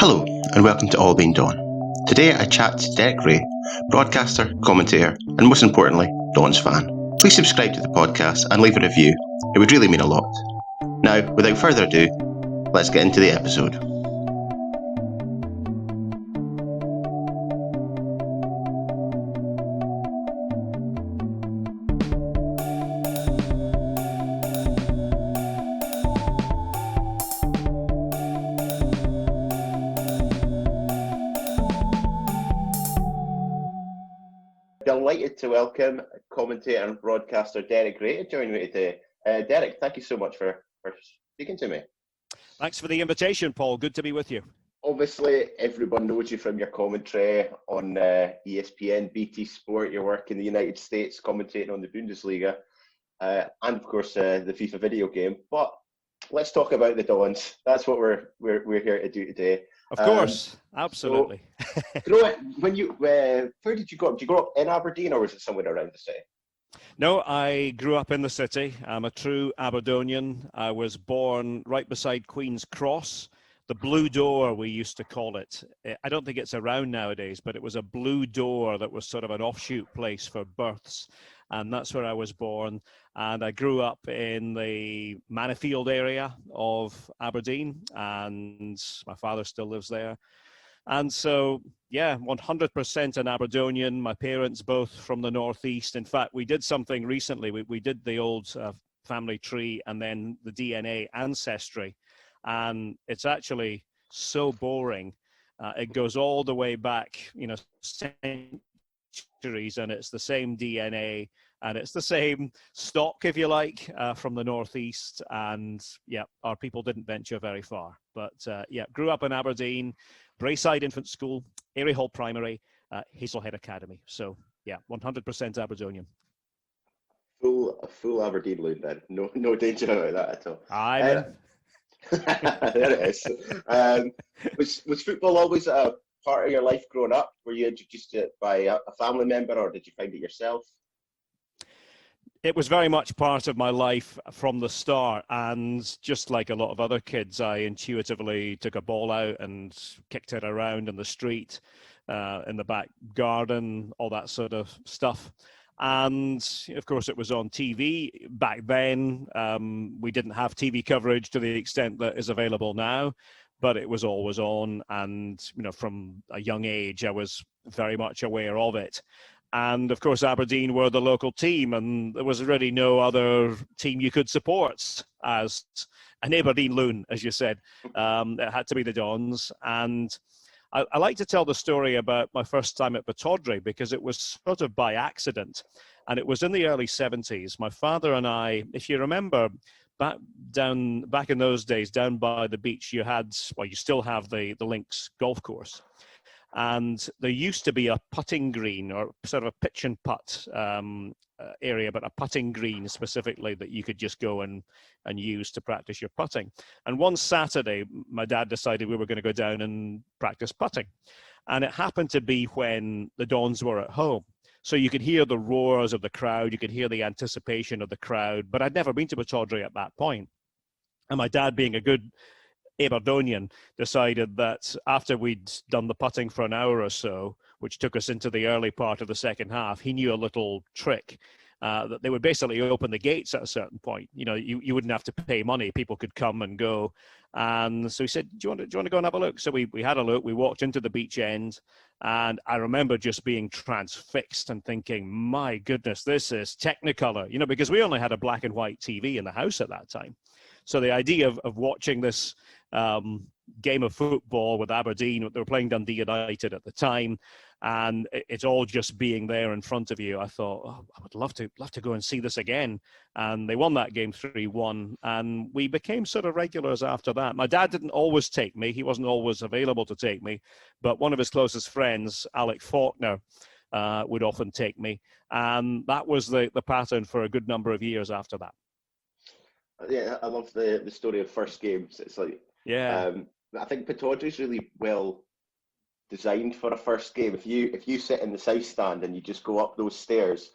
Hello, and welcome to All Being Dawn. Today I chat to Derek Rae, broadcaster, commentator, and most importantly, Dawn's fan. Please subscribe to the podcast and leave a review. It would really mean a lot. Now, without further ado, let's get into the episode. Delighted to welcome commentator and broadcaster Derek Rae to join me today. Derek, thank you so much for speaking to me. Thanks for the invitation, Paul. Good to be with you. Obviously, everyone knows you from your commentary on ESPN, BT Sport, your work in the United States, commentating on the Bundesliga, and of course the FIFA video game. But let's talk about the Dons. That's what we're here to do today. Of course, absolutely. So, where did you grow up? Did you grow up in Aberdeen, or was it somewhere around the city? No, I grew up in the city. I'm a true Aberdonian. I was born right beside Queen's Cross, the Blue Door, we used to call it. I don't think it's around nowadays, but it was a blue door that was sort of an offshoot place for births. And that's where I was born. And I grew up in the Manifield area of Aberdeen, and my father still lives there. And so, yeah, 100% an Aberdonian. My parents both from the Northeast. In fact, we did something recently. We did the old family tree and then the DNA ancestry. And it's actually so boring. It goes all the way back, centuries, and it's the same DNA and it's the same stock, if you like, from the Northeast. And yeah, our people didn't venture very far. But yeah, grew up in Aberdeen, Braeside Infant School, Airy Hall Primary, Hazelhead Academy. So yeah, 100% Aberdonian. Full Aberdeen loon then. No danger about that at all. I'm in. There it is. Was football always a part of your life growing up? Were you introduced to it by a family member, or did you find it yourself? It was very much part of my life from the start, and just like a lot of other kids, I intuitively took a ball out and kicked it around in the street, in the back garden, all that sort of stuff. And of course, it was on TV back then. We didn't have TV coverage to the extent that is available now, but it was always on. And, from a young age, I was very much aware of it. And of course, Aberdeen were the local team, and there was really no other team you could support as an Aberdeen loon, as you said. It had to be the Dons. And I like to tell the story about my first time at Pittodrie because it was sort of by accident. And it was in the early 70s. My father and I, if you remember, back in those days, down by the beach, you still have the links golf course. And there used to be a putting green, or sort of a pitch and putt area, but a putting green specifically that you could just go and use to practice your putting. And one Saturday, my dad decided we were going to go down and practice putting. And it happened to be when the Dons were at home. So you could hear the roars of the crowd, you could hear the anticipation of the crowd, but I'd never been to Pittodrie at that point. And my dad, being a good Aberdonian, decided that after we'd done the putting for an hour or so, which took us into the early part of the second half, he knew a little trick that they would basically open the gates at a certain point. You wouldn't have to pay money; people could come and go. And so he said, "Do you want to go and have a look?" So we had a look. We walked into the beach end, and I remember just being transfixed and thinking, "My goodness, this is Technicolor!" Because we only had a black and white TV in the house at that time. So the idea of watching this game of football with Aberdeen, they were playing Dundee United at the time, and it's all just being there in front of you. I thought, I would love to go and see this again. And they won that game 3-1, and we became sort of regulars after that. My dad didn't always take me. He wasn't always available to take me, but one of his closest friends, Alec Faulkner, would often take me. And that was the pattern for a good number of years after that. Yeah, I love the story of first games. It's like, yeah, I think Pittodrie's really well designed for a first game. If you sit in the south stand and you just go up those stairs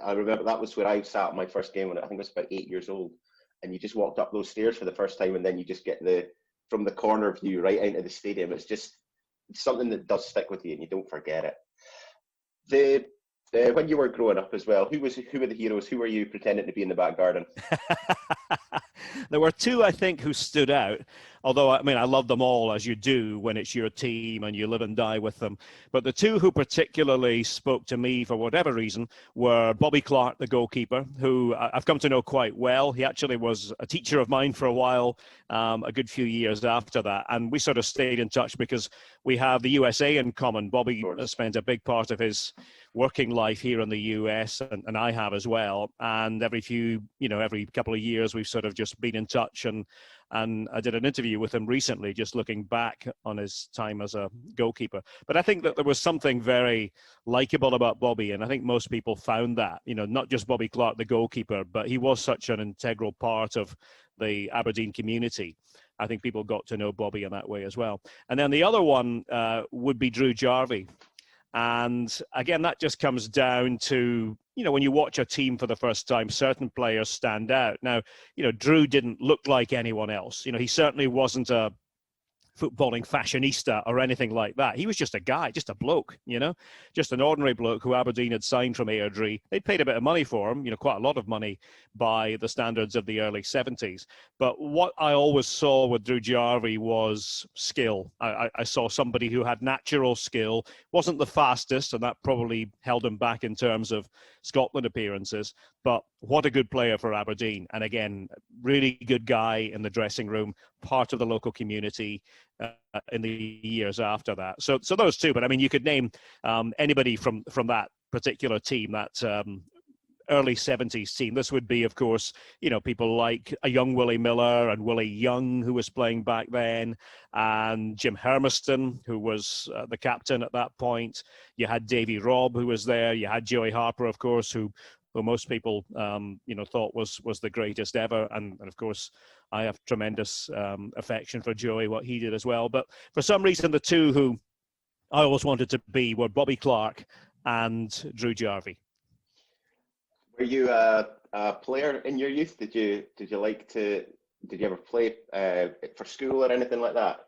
I remember that was where I sat my first game when I think I was about 8 years old, and you just walked up those stairs for the first time, and then you just get the from the corner view right into the stadium. It's just something that does stick with you, and you don't forget it. When you were growing up as well, who were the heroes? Who were you pretending to be in the back garden? There were two, I think, who stood out. Although, I mean, I love them all, as you do when it's your team and you live and die with them. But the two who particularly spoke to me for whatever reason were Bobby Clark, the goalkeeper, who I've come to know quite well. He actually was a teacher of mine for a while, a good few years after that. And we sort of stayed in touch because we have the USA in common. Bobby spent a big part of his working life here in the US, and I have as well. And every couple of years, we've sort of just been in touch. And I did an interview with him recently, just looking back on his time as a goalkeeper. But I think that there was something very likable about Bobby, and I think most people found that, not just Bobby Clark, the goalkeeper, but he was such an integral part of the Aberdeen community. I think people got to know Bobby in that way as well. And then the other one would be Drew Jarvie. And again, that just comes down to, when you watch a team for the first time, certain players stand out. Now, Drew didn't look like anyone else. He certainly wasn't a footballing fashionista or anything like that. He was just a guy, just a bloke, just an ordinary bloke who Aberdeen had signed from Airdrie. They'd paid a bit of money for him, quite a lot of money by the standards of the early 70s. But what I always saw with Drew Jarvie was skill. I saw somebody who had natural skill, wasn't the fastest, and that probably held him back in terms of Scotland appearances, but what a good player for Aberdeen. And again, really good guy in the dressing room, part of the local community in the years after that. So those two, but I mean, you could name anybody from that particular team, that early 70s team. This would be, of course, people like a young Willie Miller and Willie Young, who was playing back then, and Jim Hermiston, who was the captain at that point. You had Davy Robb, who was there. You had Joey Harper, of course, who most people, thought was the greatest ever. And of course, I have tremendous affection for Joey, what he did as well. But for some reason, the two who I always wanted to be were Bobby Clark and Drew Jarvie. Were you a player in your youth? Did you ever play for school or anything like that?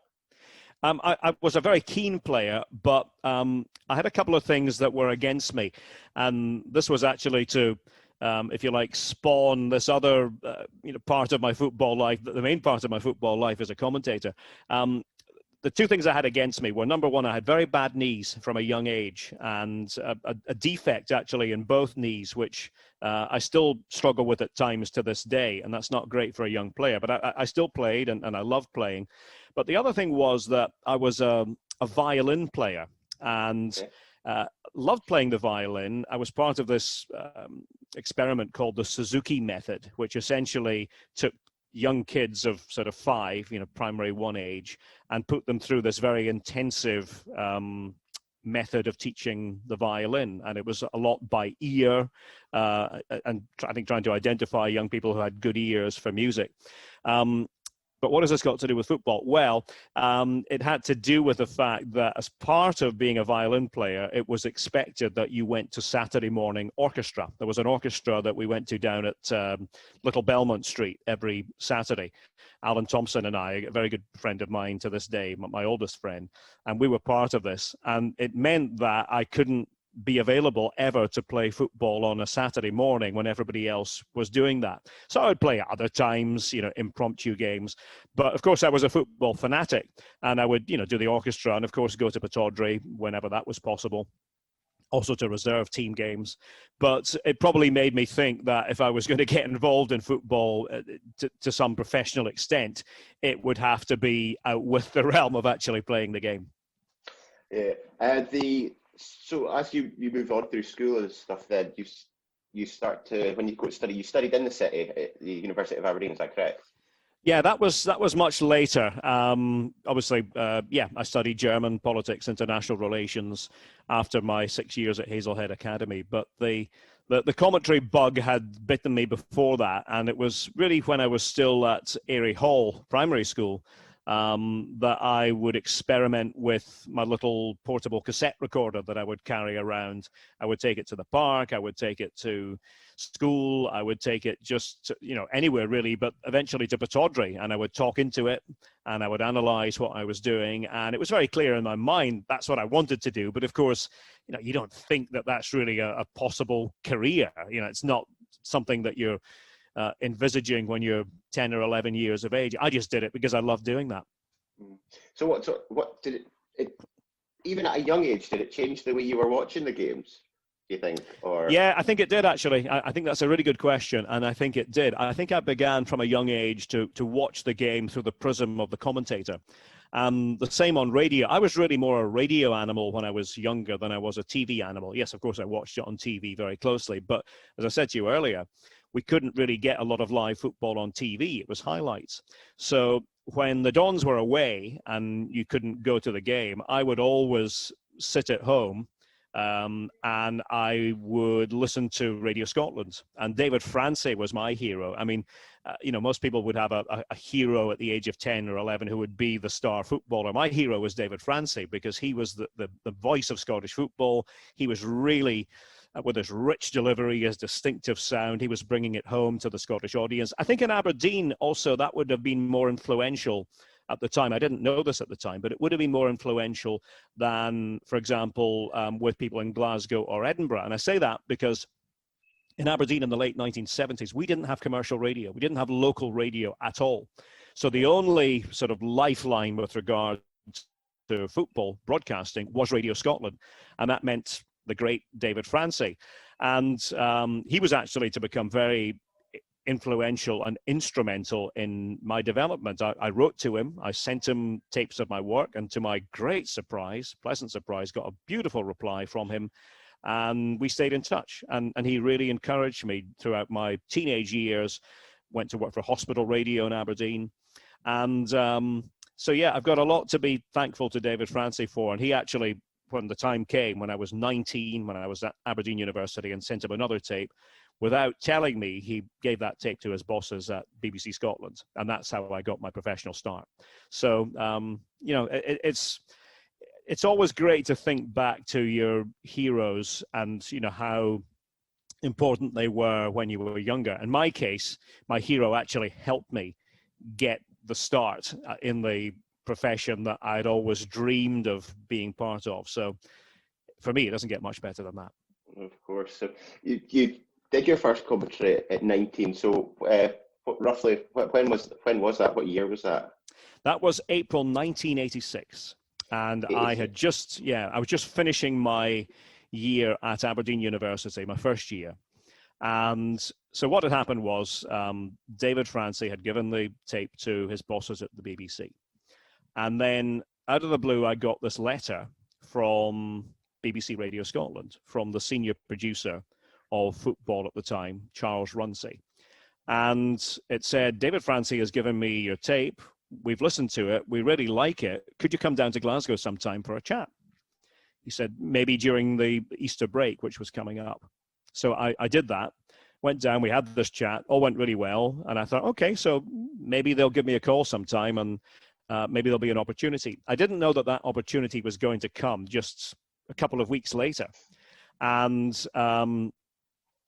I was a very keen player, but I had a couple of things that were against me. And this was actually to, if you like, spawn this other part of my football life. The main part of my football life as a commentator. The two things I had against me were, number one, I had very bad knees from a young age, and a defect actually in both knees, which I still struggle with at times to this day, and that's not great for a young player. But I still played, and I loved playing. But the other thing was that I was a violin player, and loved playing the violin. I was part of this experiment called the Suzuki method, which essentially took young kids of sort of 5, primary 1 age, and put them through this very intensive method of teaching the violin. And it was a lot by ear, and I think trying to identify young people who had good ears for music. But what has this got to do with football? Well, it had to do with the fact that as part of being a violin player, it was expected that you went to Saturday morning orchestra. There was an orchestra that we went to down at Little Belmont Street every Saturday. Alan Thompson and I, a very good friend of mine to this day, my oldest friend, and we were part of this. And it meant that I couldn't be available ever to play football on a Saturday morning when everybody else was doing that. So I would play at other times, impromptu games. But of course, I was a football fanatic, and I would, do the orchestra and of course go to Pataudry whenever that was possible. Also to reserve team games. But it probably made me think that if I was going to get involved in football to some professional extent, it would have to be out with the realm of actually playing the game. Yeah. So as you move on through school and stuff, then you start to, when you go to study, you studied in the city at the University of Aberdeen, is that correct? Yeah, that was much later. Obviously, I studied German, politics, international relations after my 6 years at Hazelhead Academy. But the commentary bug had bitten me before that, and it was really when I was still at Airy Hall Primary School that I would experiment with my little portable cassette recorder that I would carry around. I would take it to the park, I would take it to school, I would take it just to, anywhere really, but eventually to Pataudry, and I would talk into it and I would analyze what I was doing. And it was very clear in my mind that's what I wanted to do. But of course, you don't think that that's really a possible career. It's not something that you're envisaging when you're 10 or 11 years of age. I just did it because I love doing that. So what did it even at a young age, did it change the way you were watching the games, do you think? Or yeah, I think it did, actually. I think that's a really good question, and I think it did. I think I began from a young age to watch the game through the prism of the commentator. The same on radio. I was really more a radio animal when I was younger than I was a TV animal. Yes, of course, I watched it on TV very closely, but as I said to you earlier, we couldn't really get a lot of live football on TV. It was highlights. So when the Dons were away and you couldn't go to the game, I would always sit at home and I would listen to Radio Scotland. And David Francey was my hero. I mean, most people would have a hero at the age of 10 or 11 who would be the star footballer. My hero was David Francey because he was the voice of Scottish football. He was really, with his rich delivery, his distinctive sound, he was bringing it home to the Scottish audience. I think in Aberdeen also that would have been more influential at the time. I didn't know this at the time, but it would have been more influential than, for example, with people in Glasgow or Edinburgh. And I say that because in Aberdeen in the late 1970s, we didn't have commercial radio. We didn't have local radio at all. So the only sort of lifeline with regard to football broadcasting was Radio Scotland. And that meant the great David Francey. And he was actually to become very influential and instrumental in my development. I wrote to him, I sent him tapes of my work, and to my great surprise, pleasant surprise, got a beautiful reply from him. And we stayed in touch. And he really encouraged me throughout my teenage years, went to work for hospital radio in Aberdeen. And so, yeah, I've got a lot to be thankful to David Francey for. And he actually, when the time came, when I was 19, when I was at Aberdeen University, and sent him another tape, without telling me, he gave that tape to his bosses at BBC Scotland. And that's how I got my professional start. So, it's always great to think back to your heroes and, how important they were when you were younger. In my case, my hero actually helped me get the start in the profession that I'd always dreamed of being part of. So for me, it doesn't get much better than that. Of course. So you did your first commentary at 19. So roughly, when was that? What year was that? That was April 1986. And I was just finishing my year at Aberdeen University, my first year. And so what had happened was David Francey had given the tape to his bosses at the BBC. And then out of the blue, I got this letter from BBC Radio Scotland, from the senior producer of football at the time, Charles Runcie. And it said, David Francey has given me your tape. We've listened to it. We really like it. Could you come down to Glasgow sometime for a chat? He said, maybe during the Easter break, which was coming up. So I did that, went down, we had this chat, all went really well. And I thought, okay, so maybe they'll give me a call sometime and maybe there'll be an opportunity. I didn't know that opportunity was going to come just a couple of weeks later. And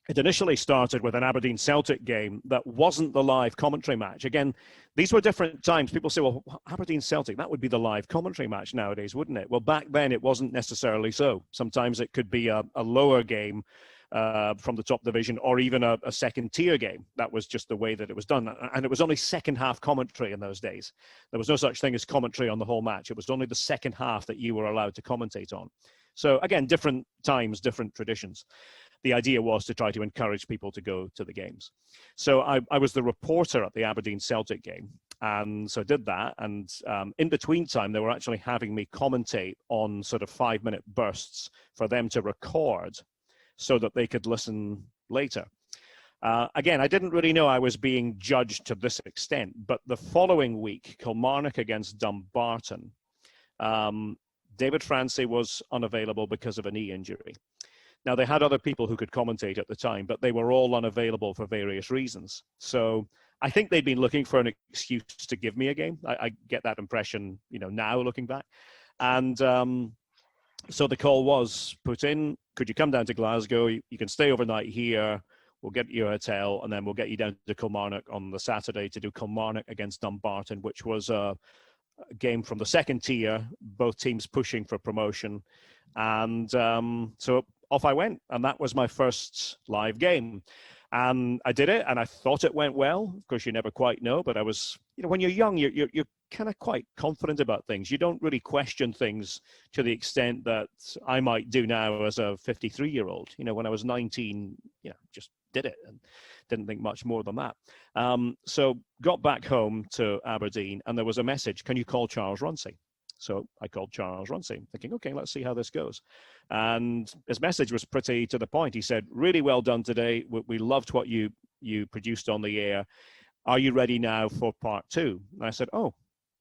it initially started with an Aberdeen Celtic game that wasn't the live commentary match. Again, these were different times. People say, well, Aberdeen Celtic, that would be the live commentary match nowadays, wouldn't it? Well, back then it wasn't necessarily so. Sometimes it could be a lower game from the top division, or even a second tier game. That was just the way that it was done. And it was only second half commentary in those days. There was no such thing as commentary on the whole match. It was only the second half that you were allowed to commentate on. So again, different times, different traditions. The idea was to try to encourage people to go to the games. So I was the reporter at the Aberdeen Celtic game. And so I did that. And in between time, they were actually having me commentate on sort of 5-minute bursts for them to record so that they could listen later. Again, I didn't really know I was being judged to this extent, but the following week, Kilmarnock against Dumbarton, David Francey was unavailable because of a knee injury. Now, they had other people who could commentate at the time, but they were all unavailable for various reasons. So I think they'd been looking for an excuse to give me a game. I get that impression, now looking back. And so the call was put in, could you come down to Glasgow? You can stay overnight here. We'll get you a hotel, and then we'll get you down to Kilmarnock on the Saturday to do Kilmarnock against Dumbarton, which was a game from the second tier, both teams pushing for promotion. And so off I went, and that was my first live game. And I did it, and I thought it went well. Of course, you never quite know, but I was, when you're young, you're kind of quite confident about things. You don't really question things to the extent that I might do now as a 53-year-old. When I was 19, just did it and didn't think much more than that. So got back home to Aberdeen, and there was a message, can you call Charles Runcie? So I called Charles Runcie, thinking, okay, let's see how this goes. And his message was pretty to the point. He said, really well done today. We loved what you produced on the air. Are you ready now for part two? And I said, oh,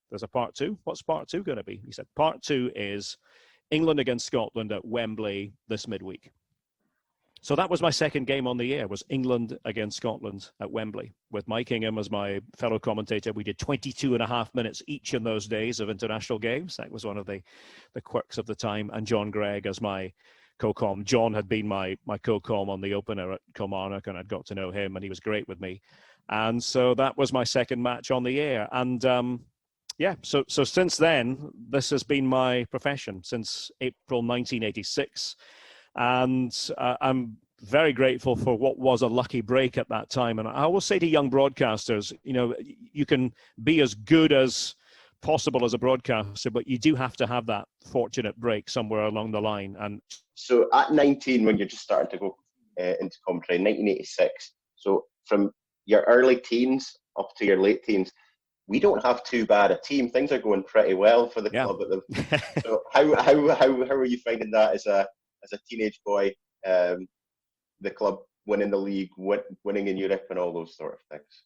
there's a part two? What's part two going to be? He said, part two is England against Scotland at Wembley this midweek. So that was my second game on the air, was England against Scotland at Wembley, with Mike Ingham as my fellow commentator. We did 22 and a half minutes each in those days of international games. That was one of the quirks of the time. And John Gregg as my co-com. John had been my co-com on the opener at Kilmarnock, and I'd got to know him, and he was great with me. And so that was my second match on the air. And so since then, this has been my profession since April 1986. And I'm very grateful for what was a lucky break at that time. And I will say to young broadcasters, you can be as good as possible as a broadcaster, but you do have to have that fortunate break somewhere along the line. And so at 19, when you're just starting to go into commentary, 1986, so from your early teens up to your late teens, we don't have too bad a team. Things are going pretty well for the club. So how are you finding that as a teenage boy, the club winning the league, winning in Europe and all those sort of things?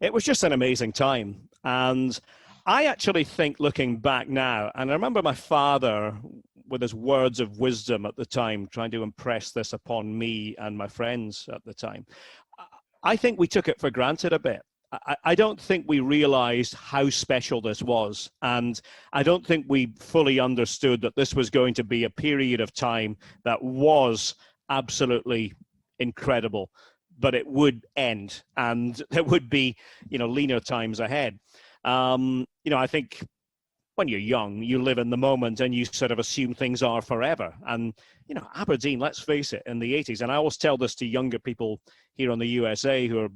It was just an amazing time. And I actually think, looking back now, and I remember my father with his words of wisdom at the time, trying to impress this upon me and my friends at the time. I think we took it for granted a bit. I don't think we realized how special this was. And I don't think we fully understood that this was going to be a period of time that was absolutely incredible, but it would end and there would be, leaner times ahead. I think when you're young, you live in the moment and you sort of assume things are forever. And, Aberdeen, let's face it, in the 80s, and I always tell this to younger people here in the USA who are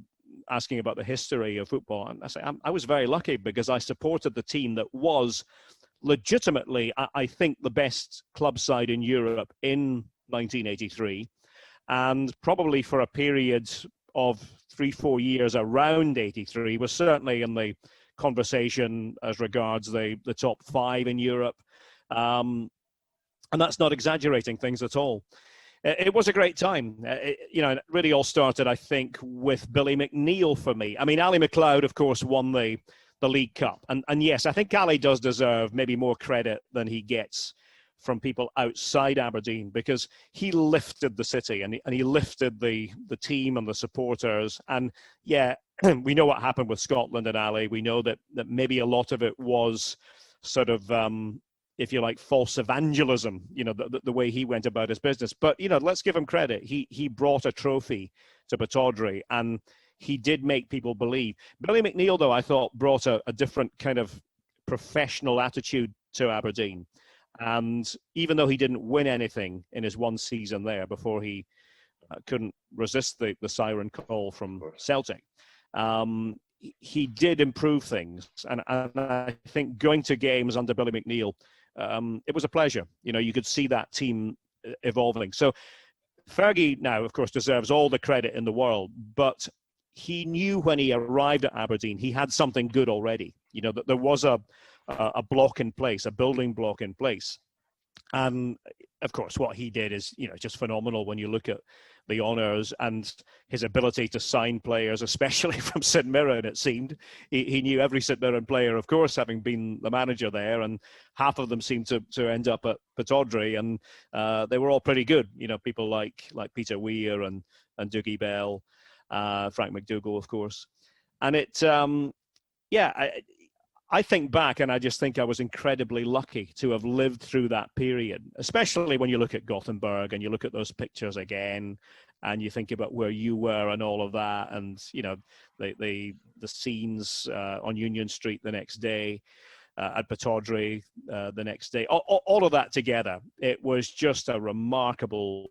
asking about the history of football. And I say, I was very lucky because I supported the team that was legitimately, I think, the best club side in Europe in 1983. And probably for a period of 3-4 years around 83 was certainly in the conversation as regards the top 5 in Europe. And that's not exaggerating things at all. It was a great time. It really all started, I think, with Billy McNeill for me. I mean, Ali MacLeod, of course, won the League Cup. And yes, I think Ali does deserve maybe more credit than he gets from people outside Aberdeen, because he lifted the city and he lifted the team and the supporters. And yeah, we know what happened with Scotland and Ali. We know that maybe a lot of it was sort of, if you like, false evangelism, the way he went about his business. But, let's give him credit. He brought a trophy to Pittodrie and he did make people believe. Billy McNeill, though, I thought brought a different kind of professional attitude to Aberdeen. And even though he didn't win anything in his one season there before he couldn't resist the siren call from Celtic, he did improve things. And I think going to games under Billy McNeill, it was a pleasure. You could see that team evolving. So Fergie now, of course, deserves all the credit in the world, but he knew when he arrived at Aberdeen, he had something good already. That there was a block in place, a building block in place. And of course, what he did is, just phenomenal when you look at the honours and his ability to sign players, especially from St Mirren, it seemed. He knew every St Mirren player, of course, having been the manager there, and half of them seemed to end up at Pittodrie, and they were all pretty good. People like Peter Weir and Dougie Bell, Frank McDougall, of course. And I think back and I just think I was incredibly lucky to have lived through that period, especially when you look at Gothenburg and you look at those pictures again and you think about where you were and all of that, and the scenes on Union Street the next day, at Pataudry the next day, all of that together. It was just a remarkable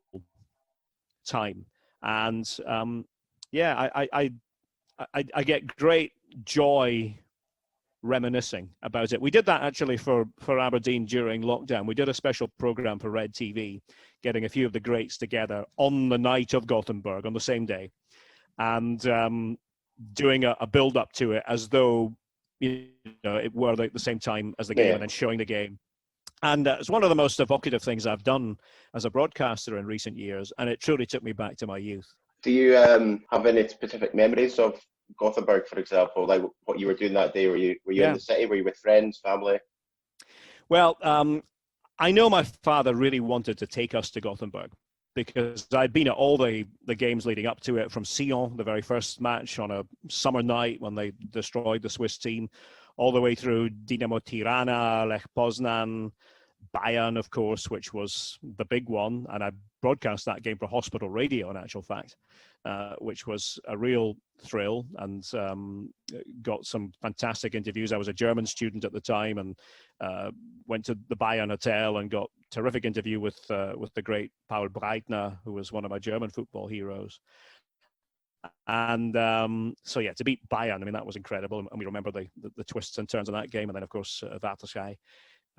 time. And I get great joy reminiscing about it. We did that actually for Aberdeen during lockdown. We did a special program for Red TV, getting a few of the greats together on the night of Gothenburg on the same day, and doing a build up to it as though it were the same time as the game, and then showing the game. And it's one of the most evocative things I've done as a broadcaster in recent years, and it truly took me back to my youth. Do you have any specific memories of Gothenburg, for example, like what you were doing that day? Were you in the city? Were you with friends, family? Well, I know my father really wanted to take us to Gothenburg because I'd been at all the games leading up to it, from Sion, the very first match on a summer night when they destroyed the Swiss team, all the way through Dinamo Tirana, Lech Poznan, Bayern, of course, which was the big one. And I broadcast that game for Hospital Radio, in actual fact, which was a real thrill, and got some fantastic interviews. I was a German student at the time, and went to the Bayern Hotel and got a terrific interview with the great Paul Breitner, who was one of my German football heroes. And to beat Bayern, I mean, that was incredible. And we remember the twists and turns in that game. And then, of course, Waterschei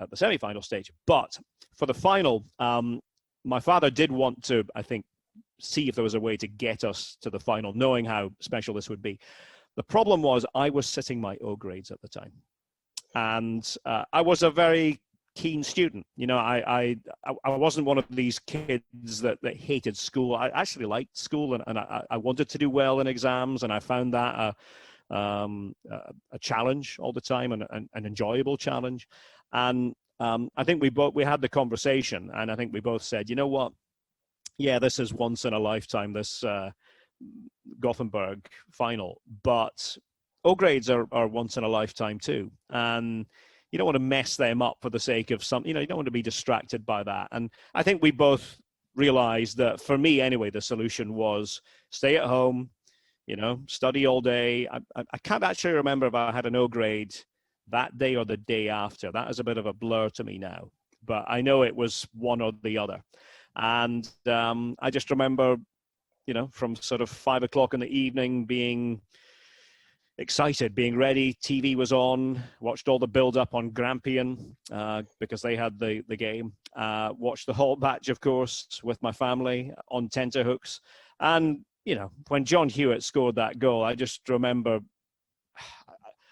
at the semi-final stage. But for the final, my father did want to, I think, see if there was a way to get us to the final, knowing how special this would be. The problem was I was sitting my O grades at the time. And I was a very keen student. I wasn't one of these kids that hated school. I actually liked school, and I wanted to do well in exams, and I found that a challenge all the time, and an enjoyable challenge. And I think we had the conversation, and I think we both said, you know what? Yeah, this is once in a lifetime, this Gothenburg final, but O grades are once in a lifetime too. And you don't want to mess them up for the sake of something, you don't want to be distracted by that. And I think we both realized that, for me anyway, the solution was stay at home, study all day. I can't actually remember if I had an O grade that day or the day after. That is a bit of a blur to me now, but I know it was one or the other. And I just remember, from sort of 5 o'clock in the evening being excited, being ready. TV was on, watched all the build-up on Grampian because they had the game. Watched the whole match, of course, with my family on tenterhooks. And, when John Hewitt scored that goal, I just remember,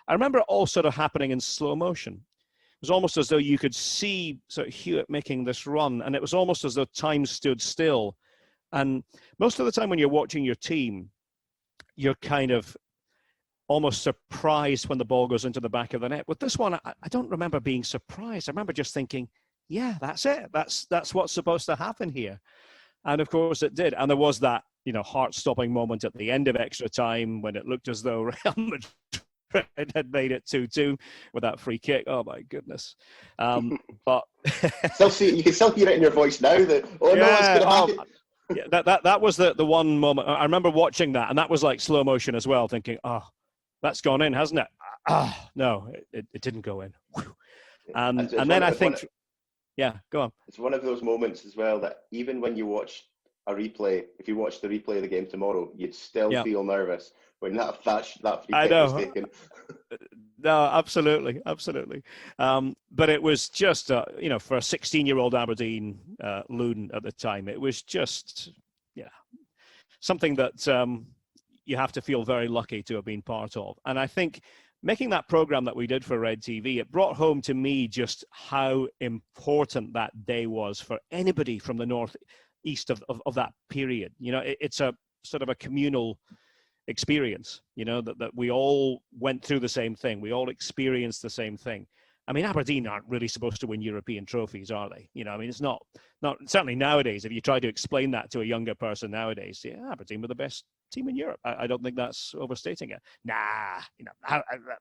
it all sort of happening in slow motion. It was almost as though you could see sort of Hewitt making this run, and it was almost as though time stood still. And most of the time when you're watching your team, you're kind of almost surprised when the ball goes into the back of the net. With this one, I don't remember being surprised. I remember just thinking, yeah, that's it. That's what's supposed to happen here. And of course it did. And there was that, heart-stopping moment at the end of extra time when it looked as though Real Madrid had made it 2-2 with that free kick. Oh my goodness! But you can still hear it in your voice now. That it's going to happen. Yeah, that was the one moment. I remember watching that, and that was like slow motion as well, thinking, oh, that's gone in, hasn't it? No, it didn't go in. And then I think, go on. It's one of those moments as well that even when you watch a replay, if you watch the replay of the game tomorrow, you'd still feel nervous when that free kick was taken. No, absolutely. But it was just, for a 16-year-old Aberdeen loon at the time, it was just, something that you have to feel very lucky to have been part of. And I think making that program that we did for Red TV, it brought home to me just how important that day was for anybody from the northeast of that period. It's a sort of a communal experience, that we all went through the same thing. We all experienced the same thing. I mean, Aberdeen aren't really supposed to win European trophies, are they? It's not certainly nowadays. If you try to explain that to a younger person nowadays, Aberdeen were the best team in Europe. I don't think that's overstating it. Nah,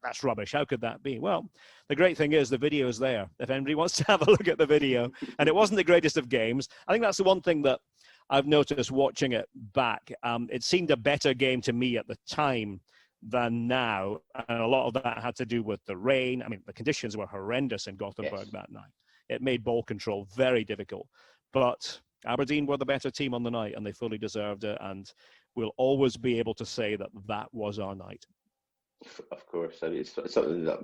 that's rubbish. How could that be? Well, the great thing is the video is there. If anybody wants to have a look at the video, and it wasn't the greatest of games. I think that's the one thing that I've noticed watching it back. It seemed a better game to me at the time than now, and a lot of that had to do with the rain. I mean, the conditions were horrendous in Gothenburg that night. It made ball control very difficult, but Aberdeen were the better team on the night, and they fully deserved it, and we'll always be able to say that that was our night. Of course. I mean, it's something that,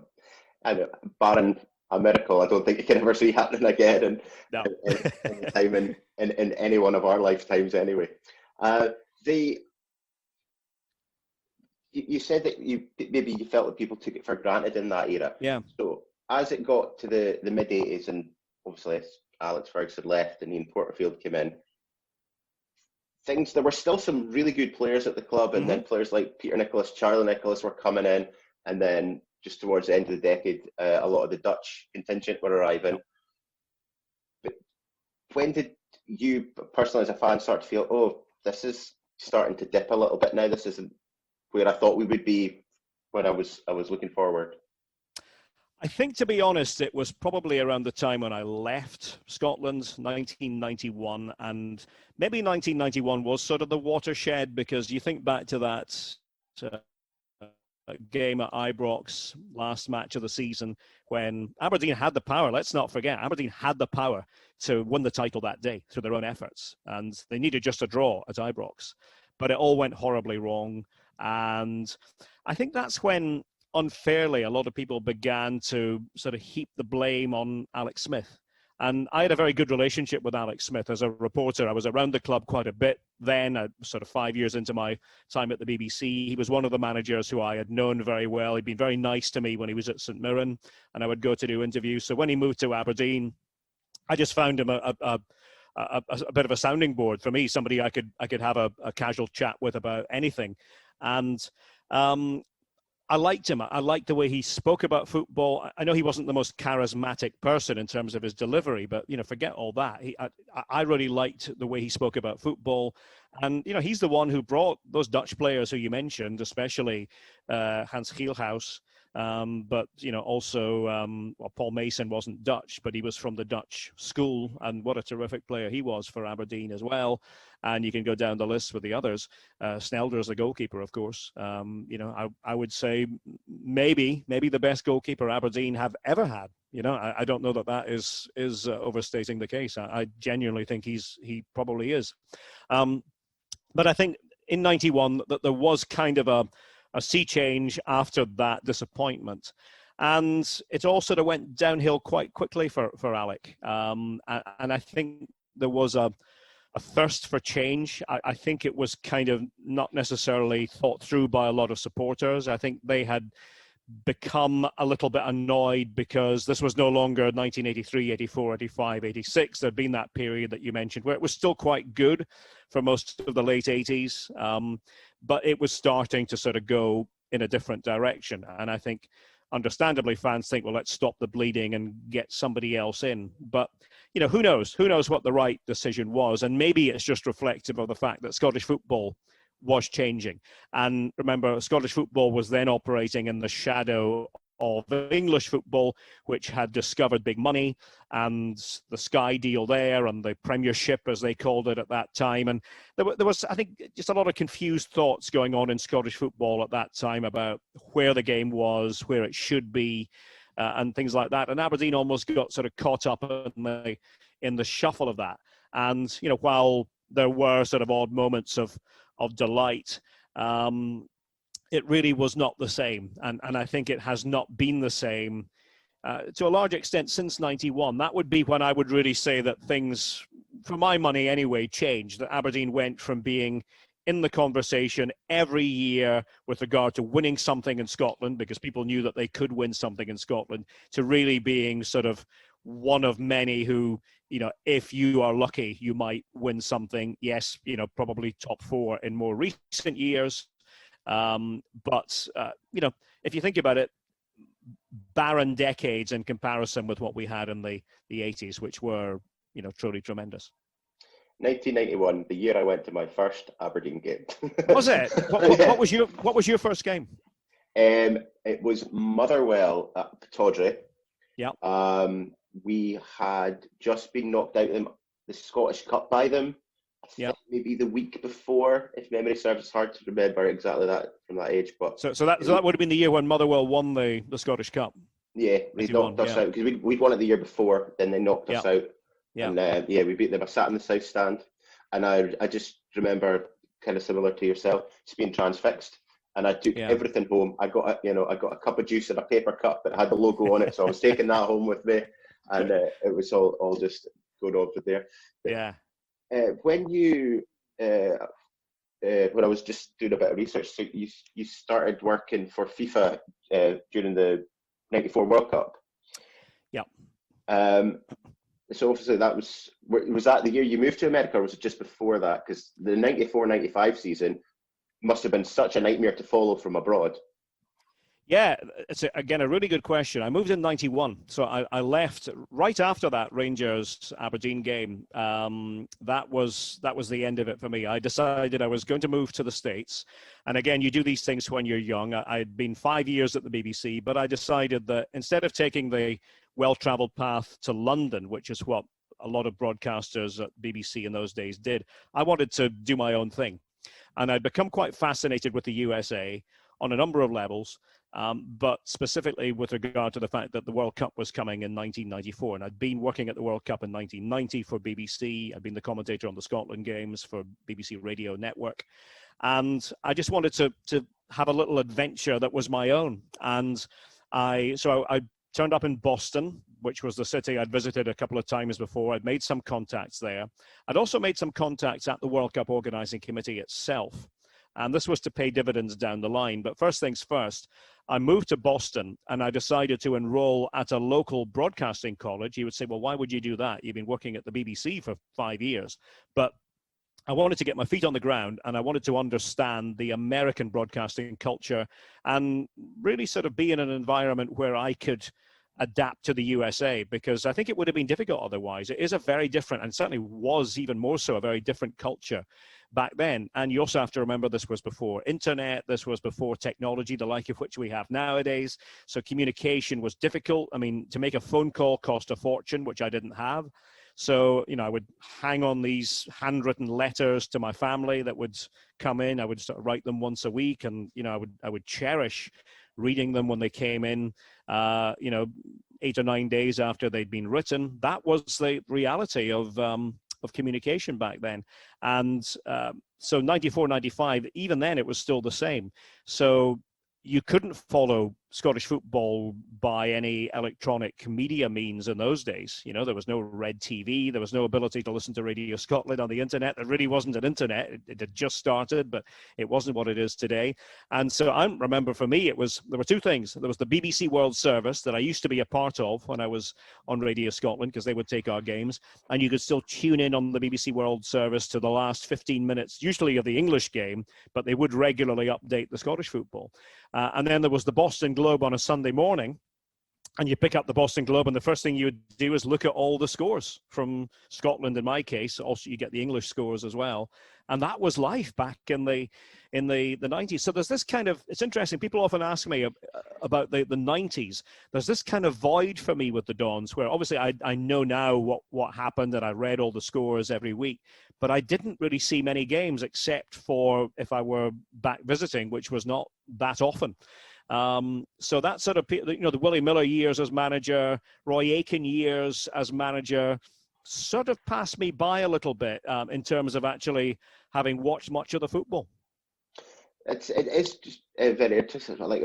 I know, barring a miracle, I don't think you can ever see happening again in time in any one of our lifetimes anyway. You said that maybe you felt that people took it for granted in that era. Yeah. So as it got to the mid-80s, and obviously Alex Ferguson left and Ian Porterfield came in, there were still some really good players at the club, and then players like Peter Nicholas, Charlie Nicholas were coming in, and then just towards the end of the decade, a lot of the Dutch contingent were arriving. But when did you personally as a fan start to feel, oh, this is starting to dip a little bit now, this isn't where I thought we would be when I was looking forward? I think, to be honest, it was probably around the time when I left Scotland, 1991, and maybe 1991 was sort of the watershed, because you think back to that game at Ibrox, last match of the season, when Aberdeen had the power. Let's not forget, Aberdeen had the power to win the title that day through their own efforts, and they needed just a draw at Ibrox. But it all went horribly wrong, and I think that's when, unfairly, a lot of people began to sort of heap the blame on Alex Smith. And I had a very good relationship with Alex Smith as a reporter. I was around the club quite a bit then, sort of 5 years into my time at the BBC. He was one of the managers who I had known very well. He'd been very nice to me when he was at St Mirren, and I would go to do interviews. So when he moved to Aberdeen, I just found him a bit of a sounding board for me, somebody I could have a casual chat with about anything. And I liked him. I liked the way he spoke about football. I know he wasn't the most charismatic person in terms of his delivery, but, forget all that. I really liked the way he spoke about football. And, he's the one who brought those Dutch players who you mentioned, especially Hans Gielhaus. But, also, Paul Mason wasn't Dutch, but he was from the Dutch school. And what a terrific player he was for Aberdeen as well. And you can go down the list with the others. Snelder is the goalkeeper, of course. I would say maybe the best goalkeeper Aberdeen have ever had. I don't know that is overstating the case. I genuinely think he probably is. But I think in '91 that there was kind of a sea change after that disappointment. And it all sort of went downhill quite quickly for Alec. And I think there was a thirst for change. I think it was kind of not necessarily thought through by a lot of supporters. I think they had become a little bit annoyed because this was no longer 1983, 84, 85, 86. There'd been that period that you mentioned where it was still quite good for most of the late 80s, but it was starting to sort of go in a different direction. And I think, understandably, fans think, well, let's stop the bleeding and get somebody else in. But, who knows? Who knows what the right decision was? And maybe it's just reflective of the fact that Scottish football was changing. And remember, Scottish football was then operating in the shadow of English football, which had discovered big money and the Sky deal there and the Premiership, as they called it at that time. And there was, I think, just a lot of confused thoughts going on in Scottish football at that time about where the game was, where it should be, and things like that. And Aberdeen almost got sort of caught up in the shuffle of that. And, while there were sort of odd moments of delight, it really was not the same. And I think it has not been the same to a large extent since '91. That would be when I would really say that things, for my money anyway, changed. That Aberdeen went from being in the conversation every year with regard to winning something in Scotland, because people knew that they could win something in Scotland, to really being sort of one of many who, if you are lucky, you might win something. Yes, probably top four in more recent years. But if you think about it, barren decades in comparison with what we had in the 80s, which were, truly tremendous. 1991, the year I went to my first Aberdeen game. Was it? What was your first game? It was Motherwell at Pittodrie. Yeah. We had just been knocked out of the Scottish Cup by them. I think maybe the week before, if memory serves. It's hard to remember exactly that from that age. But so that would have been the year when Motherwell won the Scottish Cup. Yeah, they knocked us out because we'd won it the year before. Then they knocked us out. Yeah. And we beat them. I sat in the south stand, and I just remember, kind of similar to yourself, just being transfixed. And I took everything home. I got a cup of juice in a paper cup that had the logo on it, so I was taking that home with me, and it was all just going on from there. Yeah. When I was just doing a bit of research, so you started working for FIFA during the '94 World Cup. Yeah. So obviously was that the year you moved to America, or was it just before that? Because the '94-'95 season must have been such a nightmare to follow from abroad. Yeah, it's again a really good question. I moved in '91, so I left right after that Rangers Aberdeen game. That was the end of it for me. I decided I was going to move to the States, and again, you do these things when you're young. I'd been 5 years at the BBC, but I decided that instead of taking the well-traveled path to London, which is what a lot of broadcasters at BBC in those days did, I wanted to do my own thing, and I'd become quite fascinated with the USA on a number of levels. But specifically with regard to the fact that the World Cup was coming in 1994. And I'd been working at the World Cup in 1990 for BBC. I'd been the commentator on the Scotland games for BBC Radio Network. And I just wanted to have a little adventure that was my own. And I turned up in Boston, which was the city I'd visited a couple of times before. I'd made some contacts there. I'd also made some contacts at the World Cup Organising Committee itself. And this was to pay dividends down the line. But first things first, I moved to Boston and I decided to enroll at a local broadcasting college. You would say, well, why would you do that? You've been working at the BBC for 5 years. But I wanted to get my feet on the ground and I wanted to understand the American broadcasting culture and really sort of be in an environment where I could adapt to the USA, because I think it would have been difficult otherwise. It is a very different, and certainly was even more so, a very different culture back then. And you also have to remember this was before internet, this was before technology, the like of which we have nowadays. So communication was difficult. I mean, to make a phone call cost a fortune, which I didn't have. So, I would hang on these handwritten letters to my family that would come in. I would sort of write them once a week, and, I would cherish reading them when they came in, 8 or 9 days after they'd been written. That was the reality of communication back then. And so 94, 95, even then it was still the same. So you couldn't follow Scottish football by any electronic media means in those days. There was no Red TV. There was no ability to listen to Radio Scotland on the internet. There really wasn't an internet. It had just started, but it wasn't what it is today. And so I remember for me, there were two things. There was the BBC World Service that I used to be a part of when I was on Radio Scotland, because they would take our games. And you could still tune in on the BBC World Service to the last 15 minutes, usually of the English game, but they would regularly update the Scottish football. And then there was the Boston Globe on a Sunday morning, and you pick up the Boston Globe, and the first thing you would do is look at all the scores from Scotland. In my case, also you get the English scores as well, and that was life back in the 90s. So there's this kind of, it's interesting. People often ask me about the 90s. There's this kind of void for me with the Dons, where obviously I know now what happened, and I read all the scores every week, but I didn't really see many games except for if I were back visiting, which was not that often. So that sort of, the Willie Miller years as manager, Roy Aitken years as manager, sort of passed me by a little bit in terms of actually having watched much of the football. It is just very interesting. Like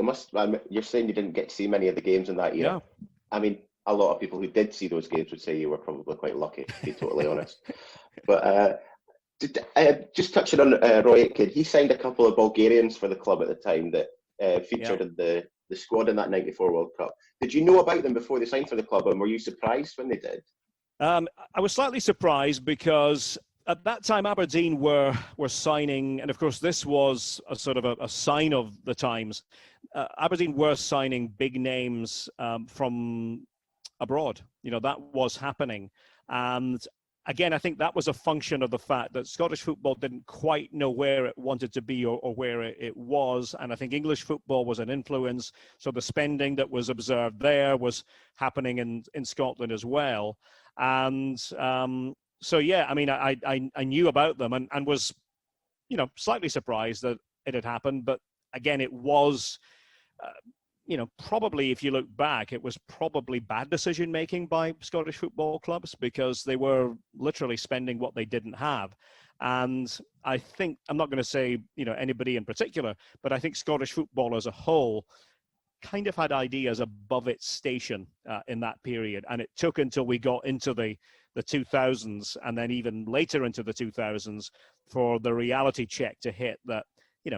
you're saying you didn't get to see many of the games in that year. Yeah. I mean, a lot of people who did see those games would say you were probably quite lucky, to be totally honest. But just touching on Roy Aitken, he signed a couple of Bulgarians for the club at the time that featured in the squad in that '94 World Cup. Did you know about them before they signed for the club, and were you surprised when they did? I was slightly surprised because at that time Aberdeen were signing, and of course this was a sort of a sign of the times. Aberdeen were signing big names from abroad. That was happening, and again, I think that was a function of the fact that Scottish football didn't quite know where it wanted to be or where it was. And I think English football was an influence. So the spending that was observed there was happening in Scotland as well. And so, yeah, I mean, I knew about them and was, slightly surprised that it had happened. But again, it was... probably if you look back, it was probably bad decision making by Scottish football clubs because they were literally spending what they didn't have. And I think, I'm not going to say, anybody in particular, but I think Scottish football as a whole kind of had ideas above its station in that period. And it took until we got into the 2000s and then even later into the 2000s for the reality check to hit that,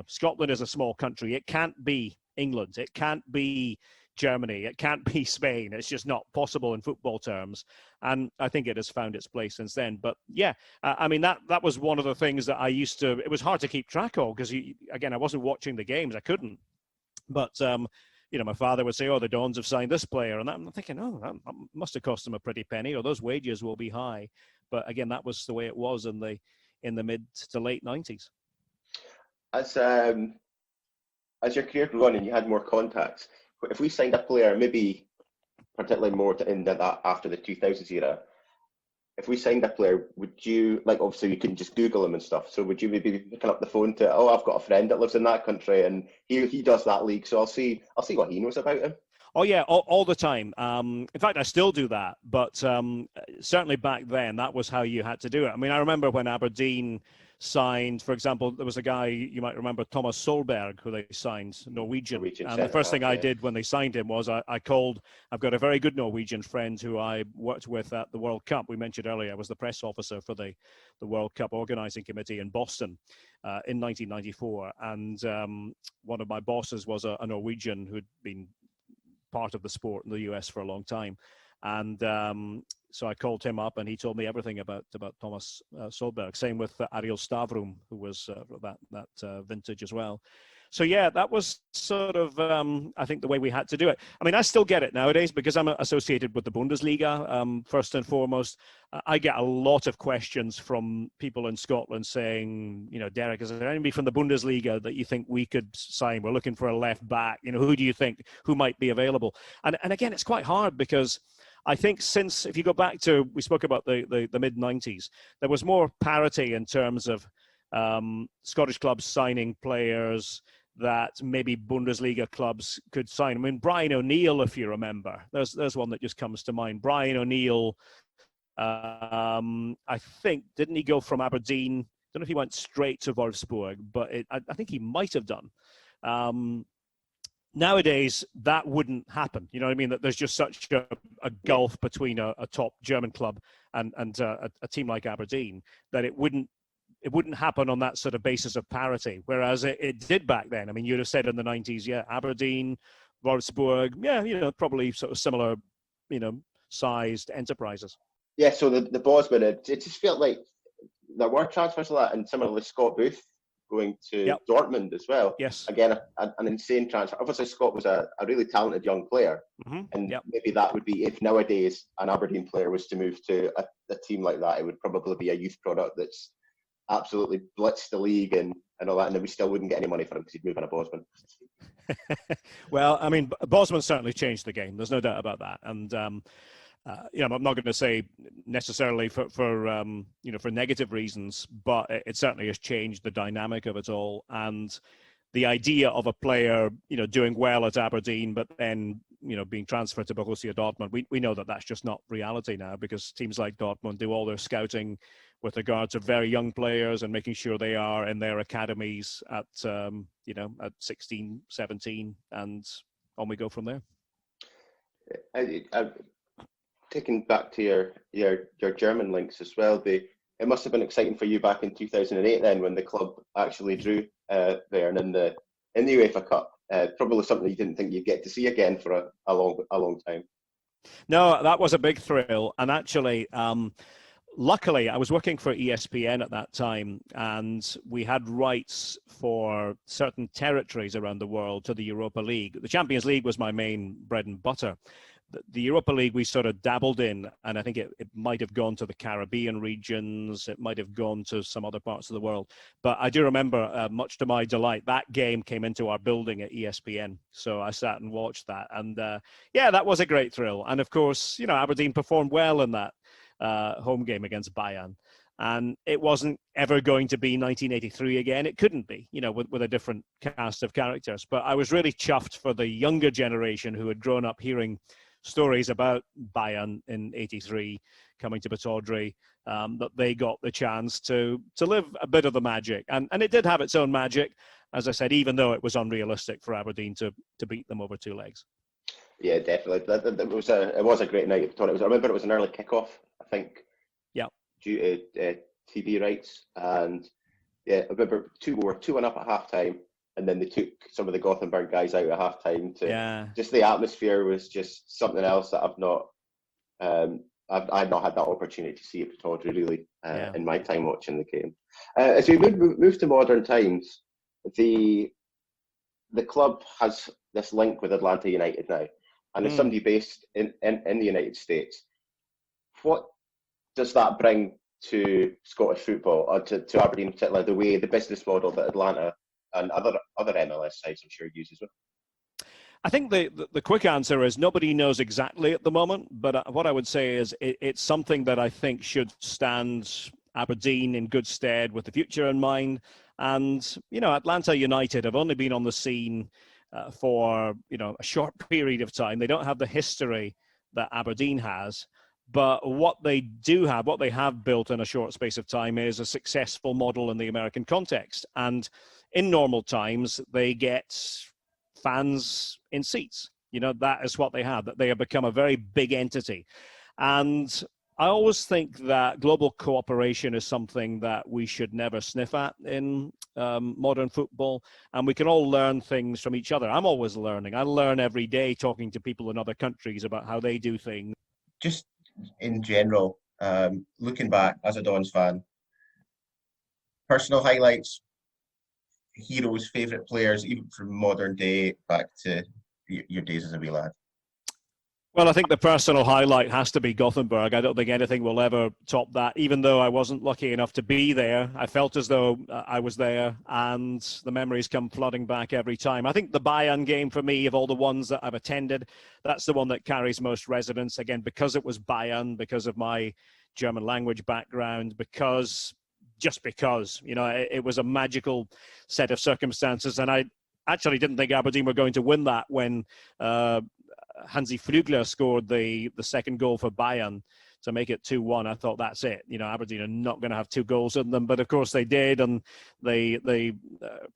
Scotland is a small country. It can't be England. It can't be Germany. It can't be Spain. It's just not possible in football terms. And I think it has found its place since then. But yeah, I mean, that was one of the things that I used to, it was hard to keep track of because, again, I wasn't watching the games. I couldn't. But, my father would say, oh, the Dons have signed this player. And I'm thinking, oh, that must have cost them a pretty penny or those wages will be high. But again, that was the way it was in the mid to late 90s. As your career grew on and you had more contacts, if we signed a player, maybe particularly more in that after the 2000s era, if we signed a player, would you, like, obviously you couldn't just Google him and stuff, so would you maybe be picking up the phone to, oh, I've got a friend that lives in that country and he does that league, so I'll see what he knows about him? Oh, yeah, all the time. In fact, I still do that. But certainly back then, that was how you had to do it. I mean, I remember when Aberdeen signed, for example, there was a guy, you might remember, Thomas Solberg, who they signed, Norwegian. And the first thing I did when they signed him was I called, I've got a very good Norwegian friend who I worked with at the World Cup. We mentioned earlier, I was the press officer for the World Cup Organizing Committee in Boston in 1994. And one of my bosses was a Norwegian who'd been part of the sport in the US for a long time. And so I called him up and he told me everything about Thomas Solberg. Same with Ariel Stavrum, who was that vintage as well. So yeah, that was sort of, I think, the way we had to do it. I mean, I still get it nowadays because I'm associated with the Bundesliga, first and foremost. I get a lot of questions from people in Scotland saying, Derek, is there anybody from the Bundesliga that you think we could sign? We're looking for a left back. Who do you think, who might be available? And again, it's quite hard because I think since, if you go back to, we spoke about the mid-90s, there was more parity in terms of Scottish clubs signing players that maybe Bundesliga clubs could sign. I mean, Brian O'Neill, if you remember, there's one that just comes to mind. Brian O'Neill, I think, didn't he go from Aberdeen? I don't know if he went straight to Wolfsburg, but I think he might have done. Nowadays, that wouldn't happen. You know what I mean? That there's just such a gulf between a top German club and a team like Aberdeen that it wouldn't happen on that sort of basis of parity, whereas it did back then. I mean, you'd have said in the 90s, yeah, Aberdeen, Wolfsburg, yeah, probably sort of similar, sized enterprises. Yeah, so the Bosman, it just felt like there were transfers like that, and similarly Scott Booth going to Dortmund as well. Yes. Again, an insane transfer. Obviously, Scott was a really talented young player, and maybe that would be, if nowadays an Aberdeen player was to move to a team like that, it would probably be a youth product that's absolutely blitzed the league and all that, and then we still wouldn't get any money for him because he'd move on a Bosman. Well, I mean, Bosman certainly changed the game. There's no doubt about that. And, I'm not going to say necessarily for negative reasons, but it certainly has changed the dynamic of it all. And the idea of a player, doing well at Aberdeen, but then, being transferred to Borussia Dortmund, we know that that's just not reality now because teams like Dortmund do all their scouting with regard to very young players and making sure they are in their academies at 16, 17, and on we go from there. Taking back to your German links as well, it must have been exciting for you back in 2008 then when the club actually drew Bayern in the UEFA Cup. Probably something you didn't think you'd get to see again for a long time. No, that was a big thrill, and actually. Luckily, I was working for ESPN at that time, and we had rights for certain territories around the world to the Europa League. The Champions League was my main bread and butter, the Europa League we sort of dabbled in, and I think it might have gone to the Caribbean regions, it might have gone to some other parts of the world. But I do remember, much to my delight, that game came into our building at ESPN. So I sat and watched that. And yeah, that was a great thrill. And of course, you know, Aberdeen performed well in that home game against Bayern. And it wasn't ever going to be 1983 again. It couldn't be, you know, with a different cast of characters. But I was really chuffed for the younger generation who had grown up hearing stories about Bayern in '83 coming to Pittodrie, that they got the chance to live a bit of the magic. And it did have its own magic, as I said, even though it was unrealistic for Aberdeen to beat them over two legs. Yeah, definitely. It was a great night. I remember it was an early kickoff, I think. Yeah. Due to TV rights, and yeah, I remember 2-1 up at halftime, and then they took some of the Gothenburg guys out at halftime. Just the atmosphere was just something else that I've not had that opportunity to see at Pittodrie really in my time watching the game. As we move to modern times, the club has this link with Atlanta United now, and as somebody based in the United States, what does that bring to Scottish football, or to Aberdeen in particular, the business model that Atlanta and other MLS sides, I'm sure, use as well? I think the quick answer is nobody knows exactly at the moment, but what I would say is it's something that I think should stand Aberdeen in good stead with the future in mind. And, you know, Atlanta United have only been on the scene for, you know, a short period of time. They don't have the history that Aberdeen has. But what they have built in a short space of time is a successful model in the American context. And in normal times, they get fans in seats. You know, that is what they have, that they have become a very big entity. And I always think that global cooperation is something that we should never sniff at in modern football. And we can all learn things from each other. I'm always learning. I learn every day talking to people in other countries about how they do things. Just in general, looking back as a Dons fan, personal highlights, heroes, favourite players, even from modern day back to your days as a wee lad? Well, I think the personal highlight has to be Gothenburg. I don't think anything will ever top that. Even though I wasn't lucky enough to be there, I felt as though I was there, and the memories come flooding back every time. I think the Bayern game for me, of all the ones that I've attended, that's the one that carries most resonance. Again, because it was Bayern, because of my German language background, because, you know, it was a magical set of circumstances. And I actually didn't think Aberdeen were going to win that when Hansi Flügler scored the second goal for Bayern to make it 2-1. I thought, that's it. You know, Aberdeen are not going to have two goals in them, but of course they did, and they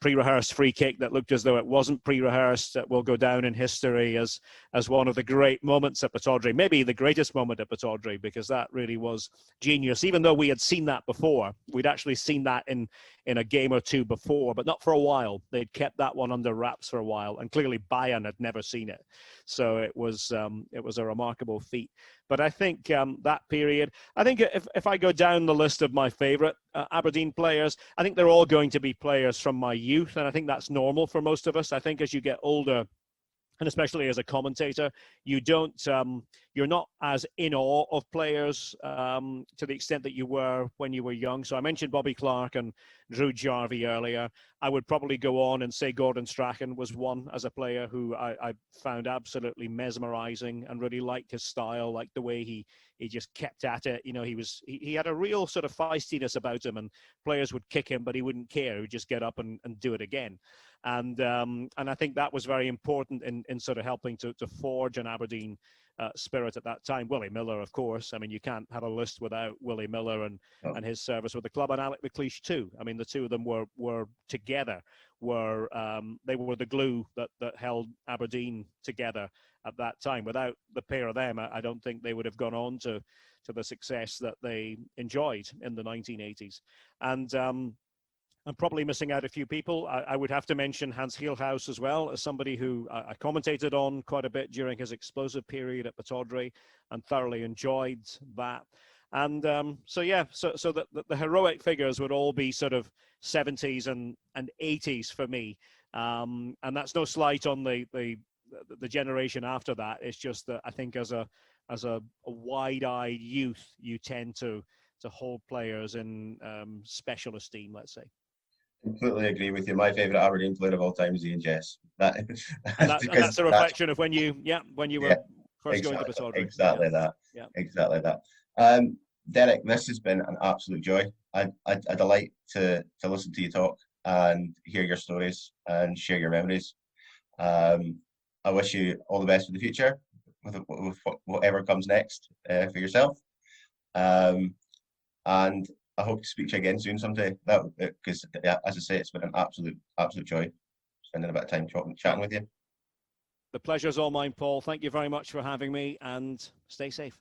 pre-rehearsed free kick that looked as though it wasn't pre-rehearsed will go down in history as one of the great moments at Pittodrie, maybe the greatest moment at Pittodrie, because that really was genius. Even though we had seen that before, we'd actually seen that in a game or two before, but not for a while. They'd kept that one under wraps for a while, and clearly Bayern had never seen it. So it was a remarkable feat. But I think that period, I think if I go down the list of my favourite Aberdeen players, I think they're all going to be players from my youth, and I think that's normal for most of us. I think as you get older, and especially as a commentator, you don't, you're not as in awe of players to the extent that you were when you were young. So I mentioned Bobby Clark and Drew Jarvie earlier. I would probably go on and say Gordon Strachan was one as a player who I found absolutely mesmerizing and really liked his style, liked the way he just kept at it. You know, he had a real sort of feistiness about him, and players would kick him, but he wouldn't care. He would just get up and do it again. And I think that was very important in sort of helping to forge an Aberdeen spirit at that time. Willie Miller, of course. I mean, you can't have a list without Willie Miller and his service with the club, and Alec McLeish too. I mean, the two of them were together. They were the glue that held Aberdeen together at that time. Without the pair of them, I don't think they would have gone on to the success that they enjoyed in the 1980s. And I'm probably missing out a few people. I would have to mention Hans Hielhaus as well, as somebody who I commentated on quite a bit during his explosive period at Pittodrie and thoroughly enjoyed that. And so the heroic figures would all be sort of 70s and 80s for me. And that's no slight on the the generation after that, it's just that I think as a wide-eyed youth, you tend to hold players in special esteem, let's say. Completely agree with you. My favourite Aberdeen player of all time is Ian Jess. And that's a reflection of when you were first going to Pittodrie. Exactly that. Yeah. Exactly that. Derek, this has been an absolute joy. I delight to listen to you talk and hear your stories and share your memories. I wish you all the best for the future with whatever comes next for yourself. And I hope to speak to you again soon someday. Because as I say, it's been an absolute joy spending a bit of time chatting with you. The pleasure's all mine, Paul. Thank you very much for having me, and stay safe.